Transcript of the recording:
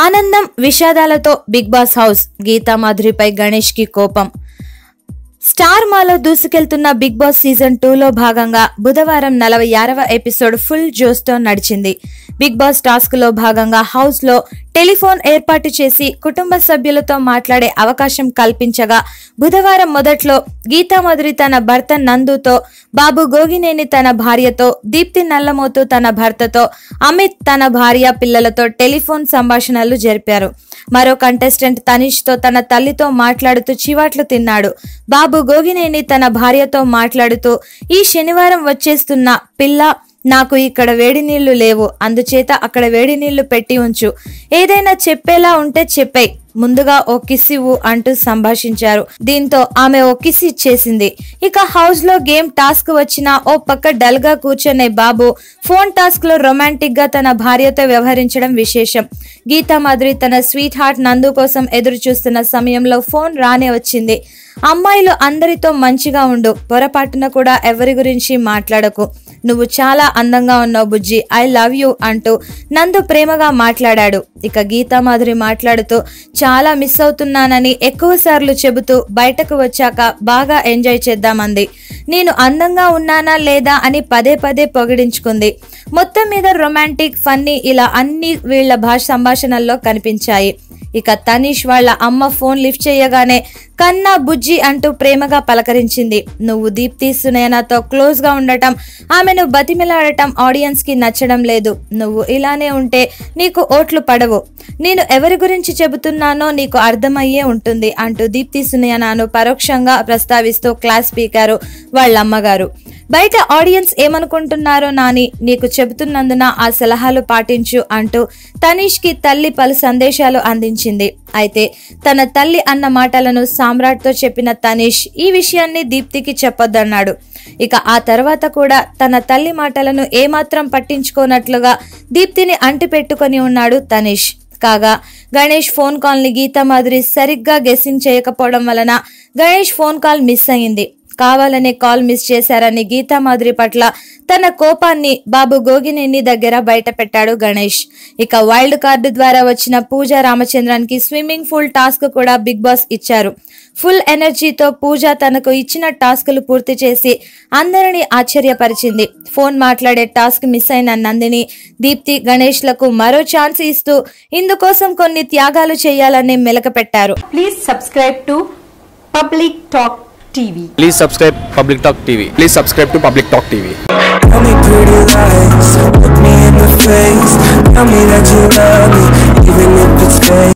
ఆనందం విషాదాలతో Bigg Boss house. Geetha మాధురిపై గణేష్ కి కోపం. స్టార్ మాలో దూసుకెళ్తున్న బిగ్ బాస్ సీజన్ 2లో భాగంగా బుధవారం 46వ ఎపిసోడ్ ఫుల్ జోస్ తో నడిచింది. బిగ్ బాస్ టాస్క్ లో భాగంగా హౌస్ లో టెలిఫోన్ ఏర్పాటు చేసి కుటుంబ సభ్యులతో మాట్లాడే అవకాశం కల్పించగా బుధవారం మొదట్లో గీతా మాధురి తన భర్త నందుతో, బాబు గోగినేని తన భార్యతో, దీప్తి నల్లమోతు తన భర్తతో, అమిత్ తన భార్య పిల్లలతో టెలిఫోన్ సంభాషణలు జరిపారు. మరో కంటెస్టెంట్ తనీష్ తో తన తల్లితో మాట్లాడుతూ చివాట్లు తిన్నాడు. బాబు గోగినేని తన భార్యతో మాట్లాడుతూ, ఈ శనివారం వచ్చేస్తున్న పిల్ల, నాకు ఇక్కడ వేడి నీళ్లు లేవు, అందుచేత అక్కడ వేడి నీళ్లు పెట్టి ఉంచు, ఏదైనా చెప్పేలా ఉంటే చెప్పేయ్, ముందుగా ఓ కిస్ ఇవ్వు అంటూ సంభాషించారు. దీంతో ఆమె ఓ కిస్ ఇచ్చేసింది. ఇక హౌస్ లో గేమ్ టాస్క్ వచ్చినా ఓ పక్క డల్ గా కూర్చునే బాబు ఫోన్ టాస్క్ లో రొమాంటిక్ గా తన భార్యతో వ్యవహరించడం విశేషం. గీతా మాధురి తన స్వీట్ హార్ట్ నందు కోసం ఎదురు చూస్తున్న సమయంలో ఫోన్ రానే వచ్చింది. అమ్మాయిలు అందరితో మంచిగా ఉండు, పొరపాటున కూడా ఎవరి గురించి మాట్లాడకు, నువ్వు చాలా అందంగా ఉన్నావు బుజ్జి, ఐ లవ్ యూ అంటూ నందు ప్రేమగా మాట్లాడాడు. ఇక గీతా మాధురి మాట్లాడుతూ చాలా మిస్ అవుతున్నానని ఎక్కువ సార్లు చెబుతూ బయటకు వచ్చాక బాగా ఎంజాయ్ చేద్దామంది. నేను అందంగా ఉన్నానా లేదా అని పదే పదే పొగిడించుకుంది. మొత్తం మీద రొమాంటిక్, ఫన్నీ ఇలా అన్ని వీళ్ల సంభాషణల్లో కనిపించాయి. ఇక తనీష్ వాళ్ళ అమ్మ ఫోన్ లిఫ్ట్ చేయగానే కన్నా బుజ్జి అంటూ ప్రేమగా పలకరించింది. నువ్వు దీప్తి సునయనతో క్లోజ్ గా ఉండటం, ఆమెను బతిమిలాడటం ఆడియన్స్ కి నచ్చడం లేదు, నువ్వు ఇలానే ఉంటే నీకు ఓట్లు పడవు, నేను ఎవరి గురించి చెబుతున్నానో నీకు అర్థమయ్యే ఉంటుంది అంటూ దీప్తి సునయనను పరోక్షంగా ప్రస్తావిస్తూ క్లాస్ పీకారు వాళ్ళమ్మగారు. బయట ఆడియన్స్ ఏమనుకుంటున్నారో నాని, నీకు చెబుతున్నందున ఆ సలహాలు పాటించు అంటూ తనీష్ కి తల్లి పలు సందేశాలు అందించింది. అయితే తన తల్లి అన్న మాటలను సామ్రాట్ తో చెప్పిన తనీష్ ఈ విషయాన్ని దీప్తికి చెప్పొద్దన్నాడు. ఇక ఆ తర్వాత కూడా తన తల్లి మాటలను ఏమాత్రం పట్టించుకోనట్లుగా దీప్తిని అంటి పెట్టుకుని ఉన్నాడు తనీష్. కాగా గణేష్ ఫోన్ కాల్ ని గీతా మాధురి సరిగ్గా గెస్సింగ్ చేయకపోవడం వలన గణేష్ ఫోన్ కాల్ మిస్ అయింది. కావాలనే కాల్ మిస్ చేశారని గీతా మాధురి పట్ల తన కోపాన్ని బాబు గోగినేని దగ్గర బయట పెట్టాడు గణేష్. ఇక వైల్డ్ కార్డు ద్వారా వచ్చిన పూజా రామచంద్రన్ కి స్విమ్మింగ్ పూల్ టాస్క్ కూడా బిగ్ బాస్ ఇచ్చారు. ఫుల్ ఎనర్జీతో పూజ తనకు ఇచ్చిన టాస్కులు పూర్తి చేసి అందరినీ ఆశ్చర్యపరిచింది. ఫోన్ మాట్లాడే టాస్క్ మిస్ అయిన నందిని, దీప్తి, గణేష్ లకు మరో ఛాన్స్ ఇస్తూ ఇందుకోసం కొన్ని త్యాగాలు చేయాలని మెలకపెట్టారు. Please subscribe to Public Talk TV. Please subscribe Public Talk TV. Please subscribe to Public Talk TV. Tell me pretty lies, look me in the face. Tell me that you love